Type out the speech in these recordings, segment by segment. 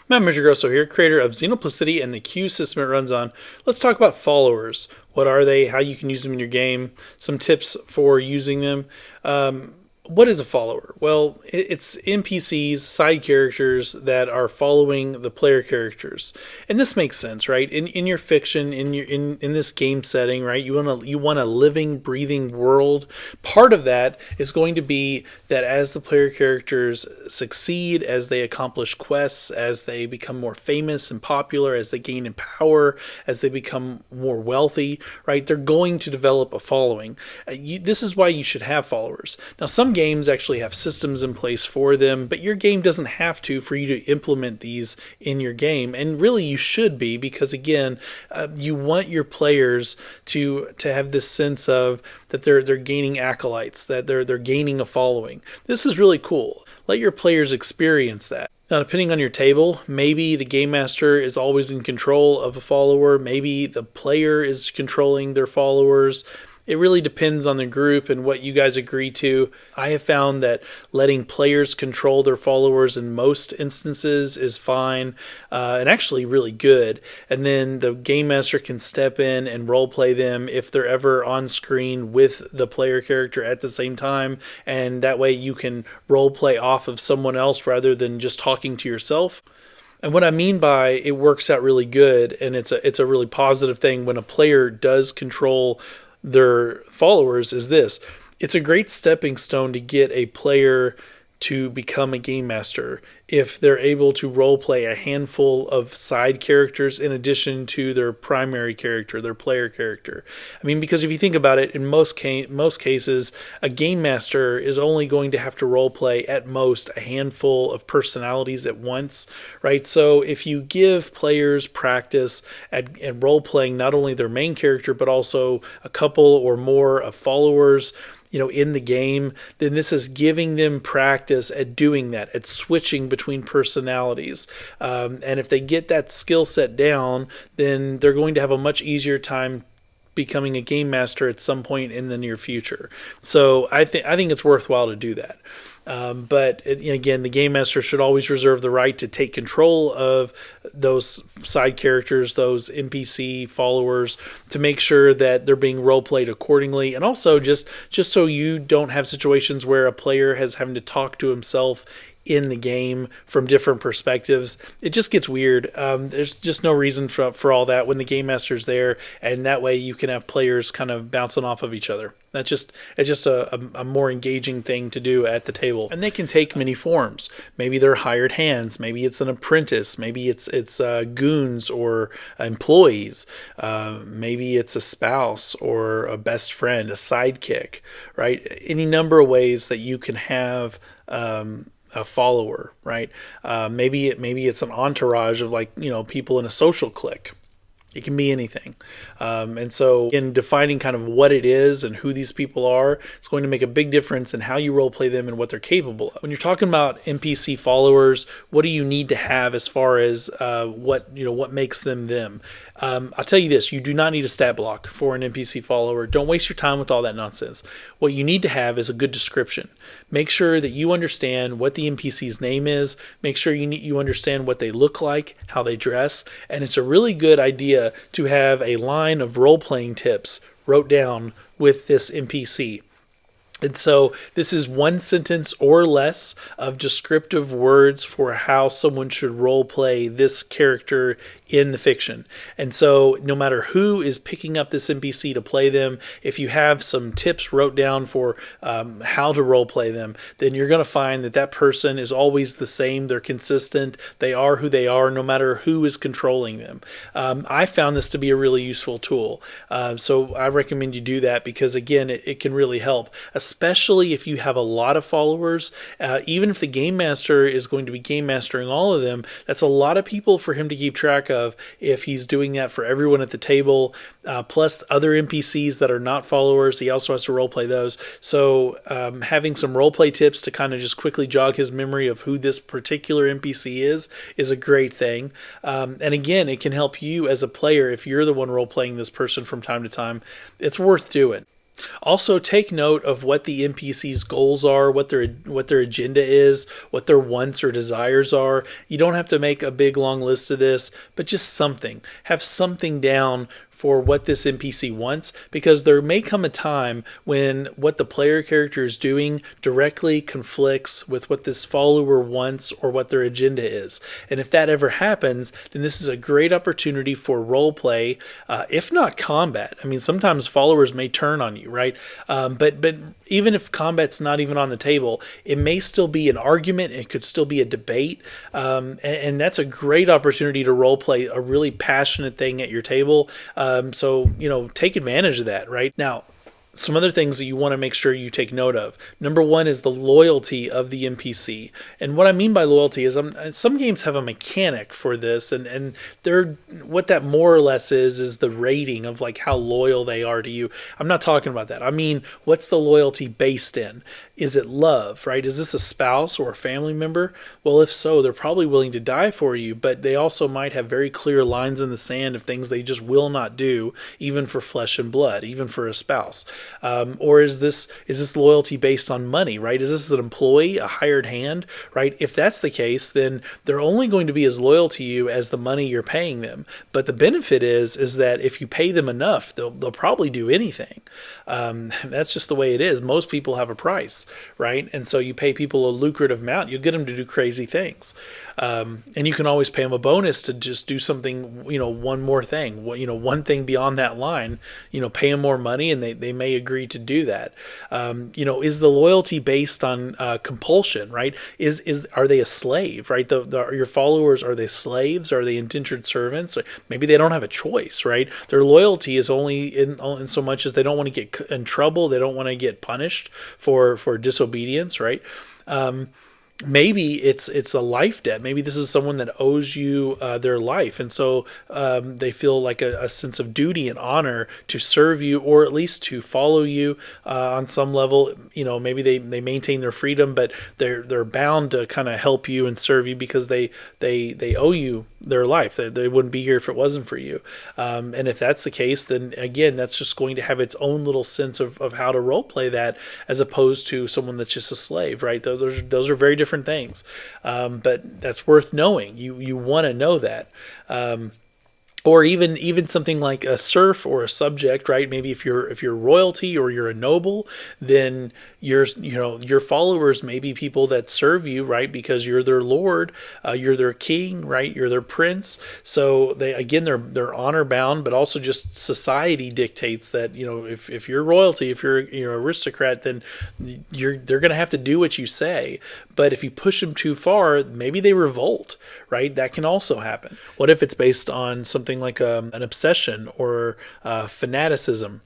Matt Grosso here, creator of Xenoplicity and the Q system it runs on. Let's talk about followers. What are they? How you can use them in your game? Some tips for using them. What is a follower? Well, it's NPCs, side characters that are following the player characters, and this makes sense, right? In your fiction, in this game setting, right? You want a living, breathing world. Part of that is going to be that as the player characters succeed, as they accomplish quests, as they become more famous and popular, as they gain in power, as they become more wealthy, right? They're going to develop a following. This is why you should have followers. Now, some games actually have systems in place for them, but your game doesn't have to for you to implement these in your game. And really you should be, because again, you want your players to have this sense of that they're gaining acolytes, that they're gaining a following. This is really cool. Let your players experience that. Now, depending on your table, maybe the game master is always in control of a follower. Maybe the player is controlling their followers. It really depends on the group and what you guys agree to. I have found that letting players control their followers in most instances is fine and actually really good. And then the game master can step in and role play them if they're ever on screen with the player character at the same time. And that way you can role play off of someone else rather than just talking to yourself. And what I mean by it works out really good, and it's a really positive thing when a player does control their followers, is this. It's a great stepping stone to get a player to become a game master if they're able to role play a handful of side characters in addition to their primary character, their player character. I mean, because if you think about it, in most cases, a game master is only going to have to role play at most a handful of personalities at once, right? So if you give players practice at role playing not only their main character but also a couple or more of followers, in the game, then this is giving them practice at doing that, at switching between personalities. And if they get that skill set down, then they're going to have a much easier time becoming a game master at some point in the near future. So I think it's worthwhile to do that. But again, the game master should always reserve the right to take control of those side characters, those NPC followers, to make sure that they're being role played accordingly. And also just so you don't have situations where a player has having to talk to himself in the game from different perspectives. It just gets weird. There's just no reason for all that when the game master's there, and that way you can have players kind of bouncing off of each other. It's just a more engaging thing to do at the table. And they can take many forms. Maybe they're hired hands. Maybe it's an apprentice. Maybe it's goons or employees. Maybe it's a spouse or a best friend, a sidekick, right? Any number of ways that you can have a follower, right? Maybe it's an entourage of people in a social clique. It can be anything. And so in defining kind of what it is and who these people are, it's going to make a big difference in how you role play them and what they're capable of. When you're talking about NPC followers, what do you need to have as far as what makes them them? I'll tell you this, you do not need a stat block for an NPC follower. Don't waste your time with all that nonsense. What you need to have is a good description. Make sure that you understand what the NPC's name is. Make sure you understand what they look like, how they dress, and it's a really good idea to have a line of role-playing tips wrote down with this NPC. And so this is one sentence or less of descriptive words for how someone should role play this character in the fiction. And so no matter who is picking up this NPC to play them, if you have some tips wrote down for how to role play them, then you're going to find that person is always the same. They're consistent. They are who they are no matter who is controlling them. I found this to be a really useful tool. So I recommend you do that because, again, it can really help, especially if you have a lot of followers. Even if the game master is going to be game mastering all of them, that's a lot of people for him to keep track of if he's doing that for everyone at the table, plus other NPCs that are not followers. He also has to role play those. So having some role play tips to kind of just quickly jog his memory of who this particular NPC is a great thing. And again, it can help you as a player if you're the one role playing this person from time to time. It's worth doing. Also, take note of what the NPC's goals are, what their agenda is, what their wants or desires are. You don't have to make a big long list of this, but just something. Have something down for what this NPC wants, because there may come a time when what the player character is doing directly conflicts with what this follower wants or what their agenda is. And if that ever happens, then this is a great opportunity for role play, if not combat. I mean, sometimes followers may turn on you, right? But even if combat's not even on the table, it may still be an argument. It could still be a debate, and that's a great opportunity to role play a really passionate thing at your table. So, take advantage of that, right? Now, some other things that you want to make sure you take note of. Number one is the loyalty of the NPC. And what I mean by loyalty is some games have a mechanic for this, and they're what that more or less is the rating of like how loyal they are to you. I'm not talking about that. I mean, what's the loyalty based in? Is it love, right? Is this a spouse or a family member? Well, if so, they're probably willing to die for you, but they also might have very clear lines in the sand of things they just will not do, even for flesh and blood, even for a spouse. Or is this loyalty based on money, right? Is this an employee, a hired hand, right? If that's the case, then they're only going to be as loyal to you as the money you're paying them. But the benefit is that if you pay them enough, they'll probably do anything. That's just the way it is. Most people have a price, right? And so you pay people a lucrative amount, you'll get them to do crazy things. And you can always pay them a bonus to just do something, one more thing, one thing beyond that line, pay them more money and they may agree to do that. Is the loyalty based on compulsion, right? Are they a slave, right? Your followers, are they slaves? Are they indentured servants? Maybe they don't have a choice, right? Their loyalty is only in so much as they don't want to get in trouble. They don't want to get punished for disobedience, right? Maybe it's a life debt. Maybe this is someone that owes you their life, and so they feel like a sense of duty and honor to serve you, or at least to follow you on some level. Maybe they maintain their freedom, but they're bound to kind of help you and serve you because they owe you their life. They wouldn't be here if it wasn't for you. And if that's the case, then again, that's just going to have its own little sense of how to role play that, as opposed to someone that's just a slave, right? Those are very different things, but that's worth knowing. You want to know that. Or even something like a serf or a subject, right? Maybe if you're royalty or you're a noble, then your followers may be people that serve you, right? Because you're their lord, you're their king, right? You're their prince. So they're honor bound, but also just society dictates that if you're royalty, if you're aristocrat, then they're going to have to do what you say. But if you push them too far, maybe they revolt, right? That can also happen. What if it's based on something like an obsession or fanaticism?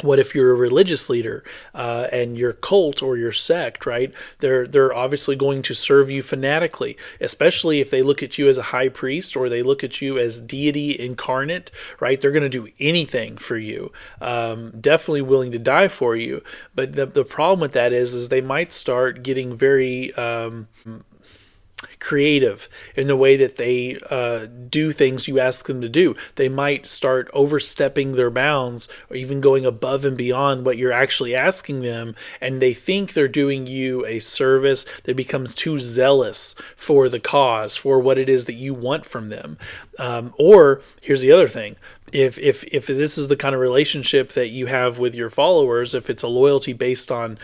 What if you're a religious leader and your cult or your sect, right? They're obviously going to serve you fanatically, especially if they look at you as a high priest or they look at you as deity incarnate, right? They're going to do anything for you, definitely willing to die for you. But the problem with that is they might start getting very creative in the way that they do things you ask them to do. They might start overstepping their bounds or even going above and beyond what you're actually asking them, and they think they're doing you a service that becomes too zealous for the cause, for what it is that you want from them. Or here's the other thing. If this is the kind of relationship that you have with your followers, if it's a loyalty based on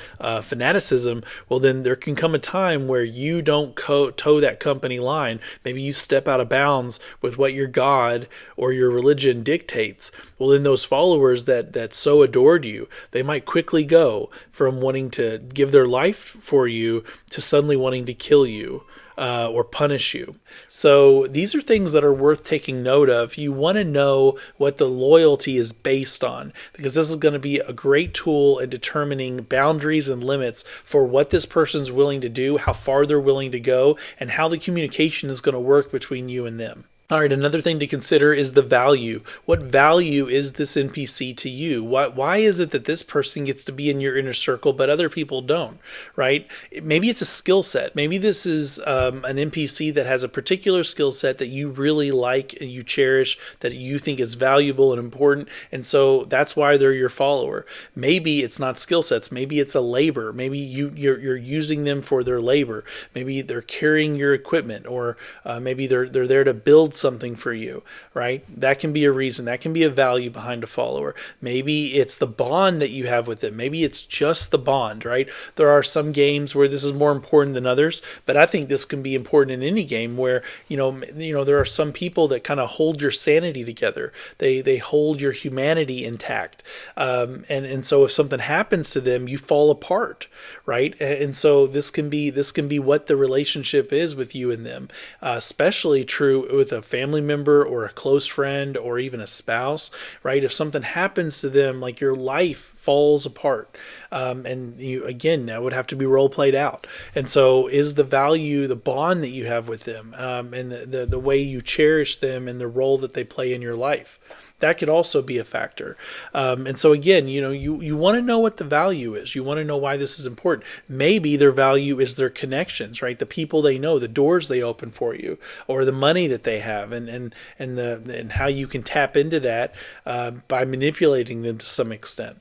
fanaticism, well, then there can come a time where you don't toe that company line. Maybe you step out of bounds with what your God or your religion dictates. Well, then those followers that so adored you, they might quickly go from wanting to give their life for you to suddenly wanting to kill you. Or punish you. So these are things that are worth taking note of. You want to know what the loyalty is based on, because this is going to be a great tool in determining boundaries and limits for what this person's willing to do, how far they're willing to go, and how the communication is going to work between you and them. All right, another thing to consider is the value. What value is this NPC to you? Why is it that this person gets to be in your inner circle but other people don't, right? Maybe it's a skill set. Maybe this is an NPC that has a particular skill set that you really like and you cherish, that you think is valuable and important, and so that's why they're your follower. Maybe it's not skill sets. Maybe it's a labor. Maybe you're using them for their labor. Maybe they're carrying your equipment, or maybe they're there to build something for you, right? That can be a reason. That can be a value behind a follower. Maybe it's the bond that you have with them. Maybe it's just the bond, right? There are some games where this is more important than others, but I think this can be important in any game where, there are some people that kind of hold your sanity together. They hold your humanity intact. And so if something happens to them, you fall apart, right? And so this can be what the relationship is with you and them, especially true with a family member or a close friend or even a spouse, right? If something happens to them, like your life falls apart, and that would have to be role played out. And so is the value the bond that you have with them, and the way you cherish them and the role that they play in your life. That could also be a factor. And so again, you want to know what the value is. You want to know why this is important. Maybe their value is their connections, right? The people they know, the doors they open for you, or the money that they have, and how you can tap into that by manipulating them to some extent.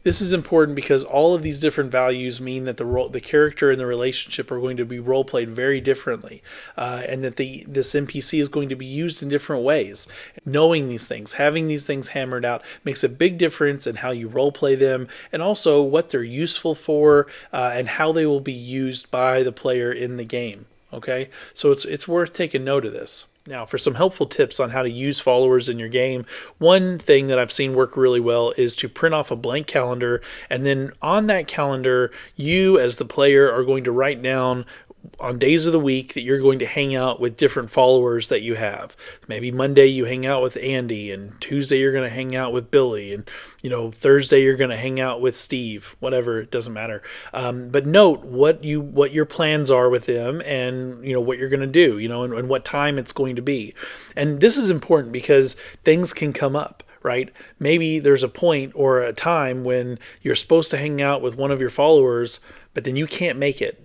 This is important because all of these different values mean that the character and the relationship are going to be role played very differently, and that this NPC is going to be used in different ways. Knowing these things, having these things hammered out, makes a big difference in how you role play them, and also what they're useful for, and how they will be used by the player in the game. Okay, so it's worth taking note of this. Now, for some helpful tips on how to use followers in your game, one thing that I've seen work really well is to print off a blank calendar, and then on that calendar, you as the player are going to write down on days of the week that you're going to hang out with different followers that you have. Maybe Monday you hang out with Andy, and Tuesday you're going to hang out with Billy, and Thursday you're going to hang out with Steve. Whatever, it doesn't matter. But note what your plans are with them, and what you're going to do, and what time it's going to be. And this is important because things can come up. Right? Maybe there's a point or a time when you're supposed to hang out with one of your followers, but then you can't make it.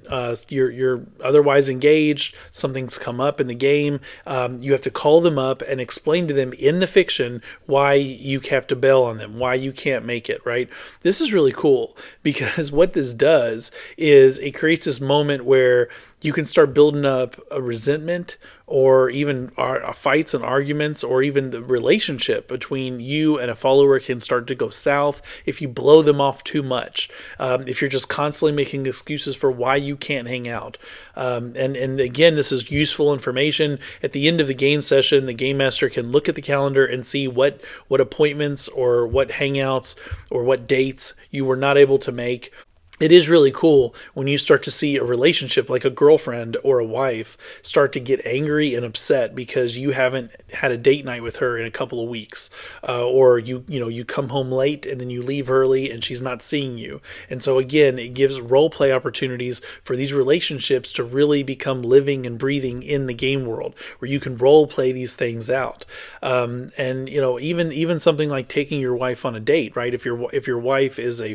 You're otherwise engaged. Something's come up in the game. You have to call them up and explain to them in the fiction why you have to bail on them, why you can't make it, right? This is really cool because what this does is it creates this moment where you can start building up a resentment, or even fights and arguments, or even the relationship between you and a follower can start to go south if you blow them off too much. If you're just constantly making excuses for why you can't hang out. And again, this is useful information. At the end of the game session, the game master can look at the calendar and see what appointments or what hangouts or what dates you were not able to make. It is really cool when you start to see a relationship like a girlfriend or a wife start to get angry and upset because you haven't had a date night with her in a couple of weeks, or you come home late and then you leave early and she's not seeing you. And so again, it gives role play opportunities for these relationships to really become living and breathing in the game world, where you can role play these things out. And even something like taking your wife on a date, right? If your wife is a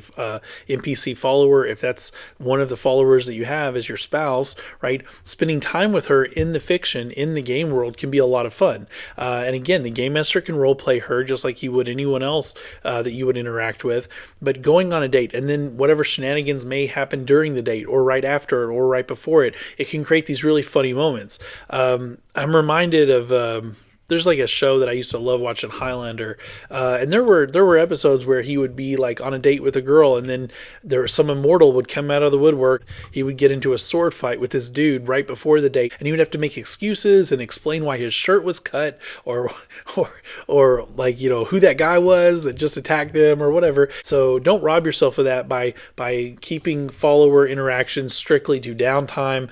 NPC follower, if that's one of the followers that you have as your spouse, right? Spending time with her in the fiction, in the game world, can be a lot of fun. And again, the game master can role play her just like he would anyone else that you would interact with. But going on a date, and then whatever shenanigans may happen during the date, or right after it, or right before it, it can create these really funny moments. I'm reminded of there's like a show that I used to love watching, Highlander, and there were episodes where he would be like on a date with a girl, and then some immortal would come out of the woodwork. He would get into a sword fight with this dude right before the date, and he would have to make excuses and explain why his shirt was cut, or like who that guy was that just attacked them or whatever. So don't rob yourself of that by keeping follower interactions strictly to downtime.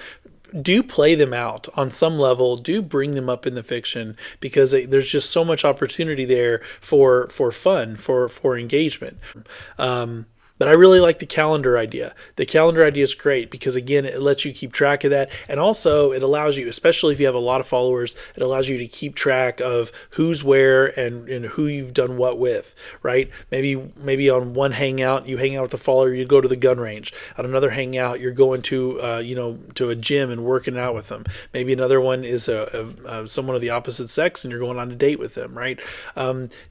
Do play them out on some level. Do bring them up in the fiction, because there's just so much opportunity there for fun, for engagement. But I really like the calendar idea. The calendar idea is great because, again, it lets you keep track of that. And also, it allows you, especially if you have a lot of followers, it allows you to keep track of who's where and who you've done what with, right? Maybe on one hangout, you hang out with a follower, you go to the gun range. On another hangout, you're going to, to a gym and working out with them. Maybe another one is someone of the opposite sex and you're going on a date with them, right?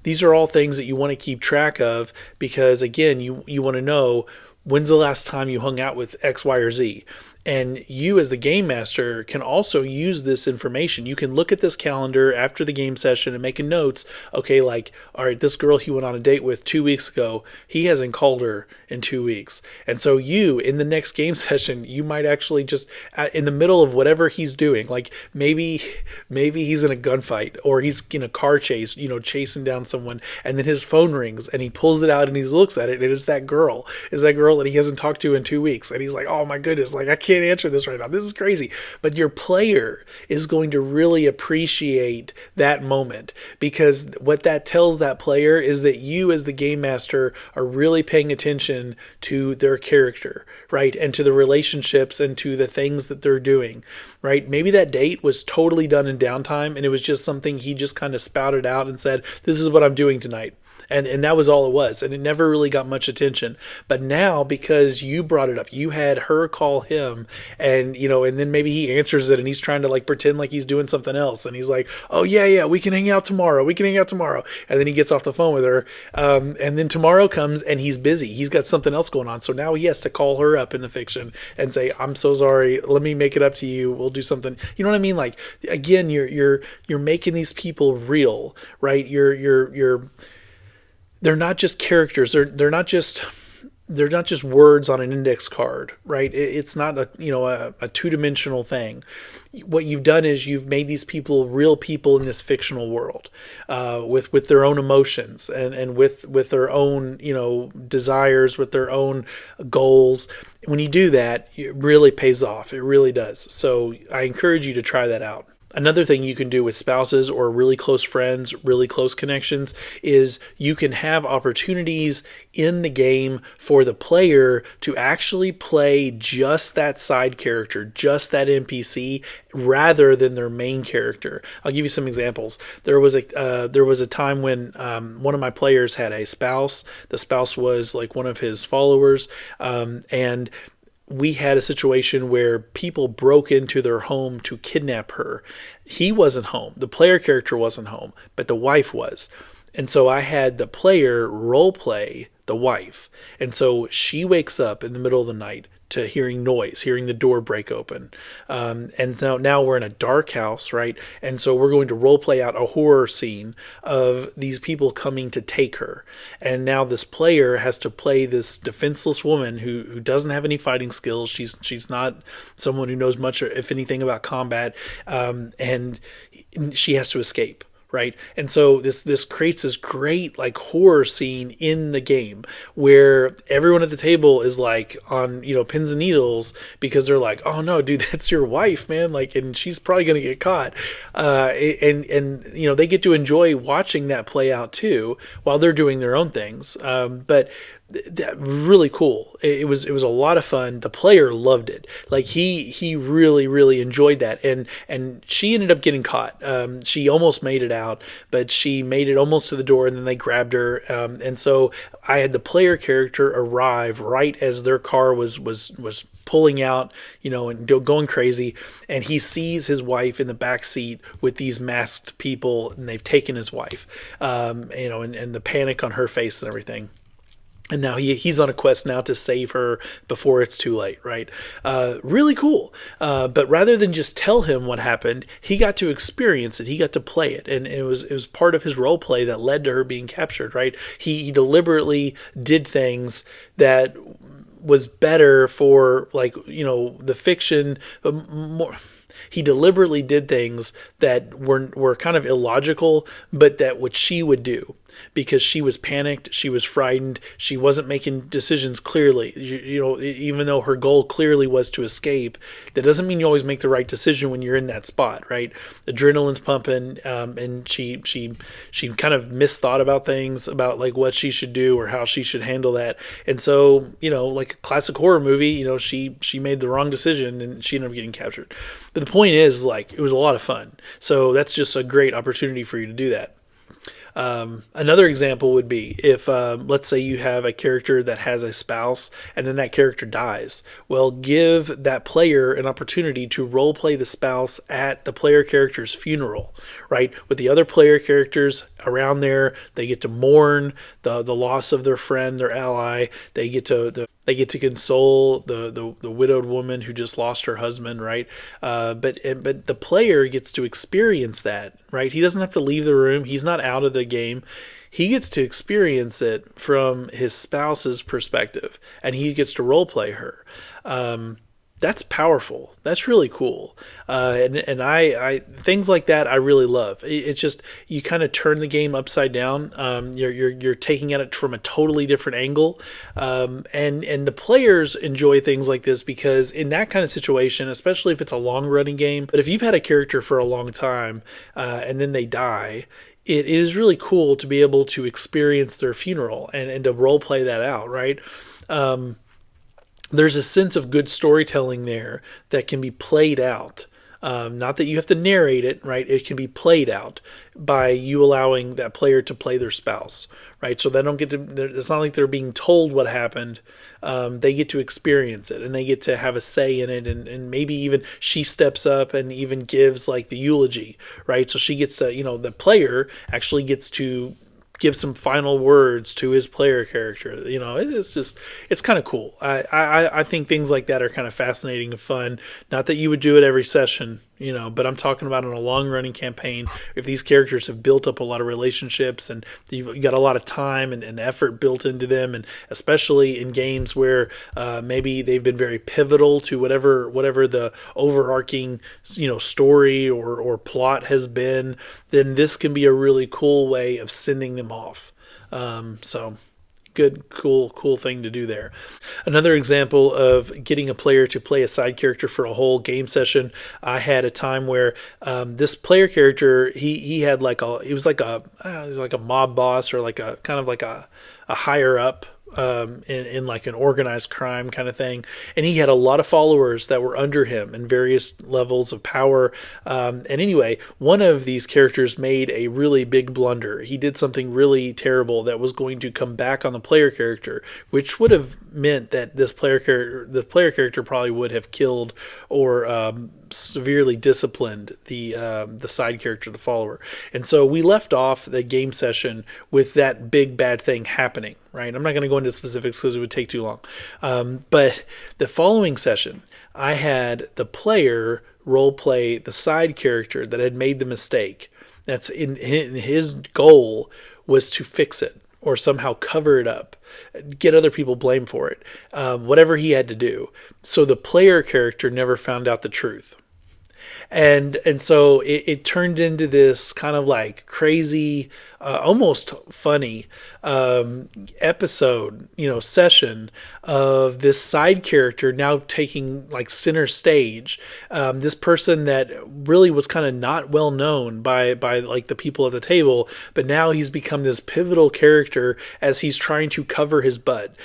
These are all things that you want to keep track of because, again, you want to know when's the last time you hung out with X, Y, or Z. And you, as the game master, can also use this information. You can look at this calendar after the game session and make notes. Okay, like, all right, this girl he went on a date with 2 weeks ago, he hasn't called her in 2 weeks. And so you, in the next game session, you might actually just, in the middle of whatever he's doing, like maybe he's in a gunfight or he's in a car chase, chasing down someone, and then his phone rings and he pulls it out and he looks at it and it's that girl. It's that girl that he hasn't talked to in 2 weeks. And he's like, oh my goodness, like I can't answer this right now. This is crazy. But your player is going to really appreciate that moment because what that tells that player is that you as the game master are really paying attention to their character, right? And to the relationships and to the things that they're doing, right? Maybe that date was totally done in downtime and it was just something he just kind of spouted out and said, this is what I'm doing tonight. And that was all it was. And it never really got much attention. But now, because you brought it up, you had her call him and, and then maybe he answers it and he's trying to like pretend like he's doing something else. And he's like, oh yeah, we can hang out tomorrow. And then he gets off the phone with her. And then tomorrow comes and he's busy. He's got something else going on. So now he has to call her up in the fiction and say, I'm so sorry. Let me make it up to you. We'll do something. You know what I mean? Like, again, you're making these people real, right? They're not just characters. They're not just words on an index card, right? It's not a two-dimensional thing. What you've done is you've made these people real people in this fictional world, with their own emotions and with their own desires, with their own goals. When you do that, it really pays off. It really does. So I encourage you to try that out. Another thing you can do with spouses or really close friends, really close connections, is you can have opportunities in the game for the player to actually play just that side character, just that NPC, rather than their main character. I'll give you some examples. There was a time when one of my players had a spouse. The spouse was like one of his followers, and we had a situation where people broke into their home to kidnap her. He wasn't home. The player character wasn't home, but the wife was. And so I had the player role play the wife. And so she wakes up in the middle of the night to hearing noise, hearing the door break open. And now we're in a dark house, right? And so we're going to role play out a horror scene of these people coming to take her. And now this player has to play this defenseless woman who doesn't have any fighting skills. She's not someone who knows much, if anything, about combat. And she has to escape. Right. And so this creates this great like horror scene in the game where everyone at the table is like on, pins and needles because they're like, oh no, dude, that's your wife, man. Like, and she's probably going to get caught. And they get to enjoy watching that play out too, while they're doing their own things. But that really cool. It was a lot of fun. The player loved it. Like he really, really enjoyed that. And she ended up getting caught. She almost made it out, but she made it almost to the door and then they grabbed her. And so I had the player character arrive right as their car was pulling out, and going crazy. And he sees his wife in the back seat with these masked people and they've taken his wife, and the panic on her face and everything. And now he's on a quest now to save her before it's too late, right? Really cool. But rather than just tell him what happened, he got to experience it. He got to play it. And it was part of his role play that led to her being captured, right? He deliberately did things that was better for, like, the fiction, more He deliberately did things that were kind of illogical, but that what she would do, because she was panicked, she was frightened, she wasn't making decisions clearly. Even though her goal clearly was to escape, that doesn't mean you always make the right decision when you're in that spot, right? Adrenaline's pumping, and she kind of misthought about things, about like what she should do or how she should handle that. And so, like a classic horror movie, she made the wrong decision and she ended up getting captured. But the point is, like, it was a lot of fun. So that's just a great opportunity for you to do that. Another example would be if, let's say you have a character that has a spouse and then that character dies. Well, give that player an opportunity to role play the spouse at the player character's funeral, right? With the other player characters around there, they get to mourn the loss of their friend, their ally. They get to console the widowed woman who just lost her husband, right? But the player gets to experience that, right? He doesn't have to leave the room. He's not out of the game. He gets to experience it from his spouse's perspective, and he gets to role play her. That's powerful. That's really cool. And I things like that I really love. It's just, you kind of turn the game upside down. You're taking at it from a totally different angle. And the players enjoy things like this because in that kind of situation, especially if it's a long running game, but if you've had a character for a long time, and then they die, it is really cool to be able to experience their funeral and to role play that out, right? There's a sense of good storytelling there that can be played out. Not that you have to narrate it, right? It can be played out by you allowing that player to play their spouse, right? So they don't get to, it's not like they're being told what happened. They get to experience it and they get to have a say in it. And maybe even she steps up and even gives like the eulogy, right? So she gets to, the player actually gets to give some final words to his player character. It's kind of cool. I think things like that are kind of fascinating and fun. Not that you would do it every session, but I'm talking about in a long running campaign. If these characters have built up a lot of relationships and you've got a lot of time and effort built into them, and especially in games where maybe they've been very pivotal to whatever the overarching story or plot has been, then this can be a really cool way of sending them off. So good, cool thing to do there. Another example of getting a player to play a side character for a whole game session, I had a time where this player character, he had he was like a mob boss, or like a kind of like a higher up in like an organized crime kind of thing, and he had a lot of followers that were under him in various levels of power. And anyway, one of these characters made a really big blunder. He did something really terrible that was going to come back on the player character, which would have meant that the player character probably would have killed or severely disciplined the side character, the follower. And so we left off the game session with that big bad thing happening, right? I'm not going to go into specifics because it would take too long. But the following session, I had the player role play the side character that had made the mistake. That's in his goal was to fix it or somehow cover it up, get other people blamed for it, whatever he had to do. So the player character never found out the truth. And so it turned into this kind of like crazy, almost funny episode, session of this side character now taking like center stage. This person that really was kind of not well known by like the people at the table, but now he's become this pivotal character as he's trying to cover his butt.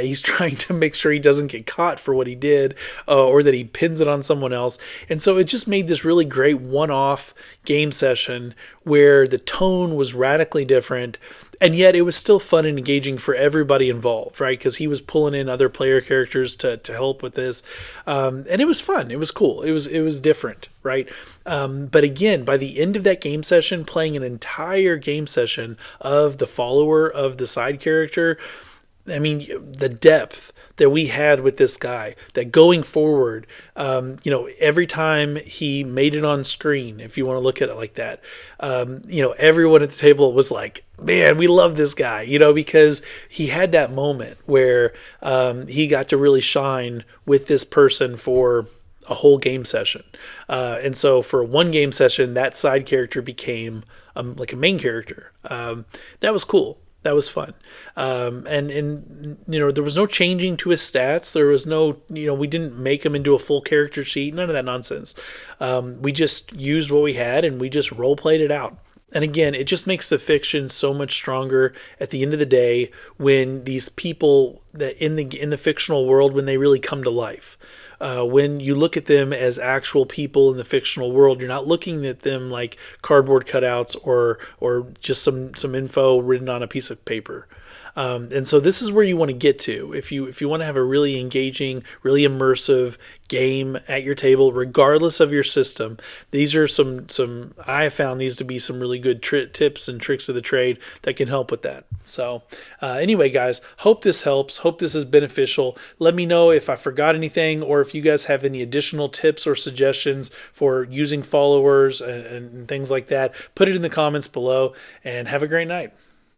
He's trying to make sure he doesn't get caught for what he did, or that he pins it on someone else. And so it just made this really great one-off game session where the tone was radically different, and yet it was still fun and engaging for everybody involved, right? Because he was pulling in other player characters to help with this, and it was fun. It was cool. It was different, right? But again, by the end of that game session, playing an entire game session of the follower of the side character, I mean, the depth that we had with this guy, that going forward, every time he made it on screen, if you want to look at it like that, everyone at the table was like, man, we love this guy, because he had that moment where he got to really shine with this person for a whole game session. And so for one game session, that side character became like a main character. That was cool. That was fun. And there was no changing to his stats. There was no, we didn't make him into a full character sheet. None of that nonsense. We just used what we had and we just role played it out. And again, it just makes the fiction so much stronger at the end of the day when these people that in the fictional world, when they really come to life. When you look at them as actual people in the fictional world, you're not looking at them like cardboard cutouts or just some info written on a piece of paper. And so this is where you want to get to if you want to have a really engaging, really immersive game at your table, regardless of your system. These are some I have found these to be some really good tips and tricks of the trade that can help with that. So anyway, guys, hope this helps. Hope this is beneficial. Let me know if I forgot anything or if you guys have any additional tips or suggestions for using followers and things like that. Put it in the comments below and have a great night.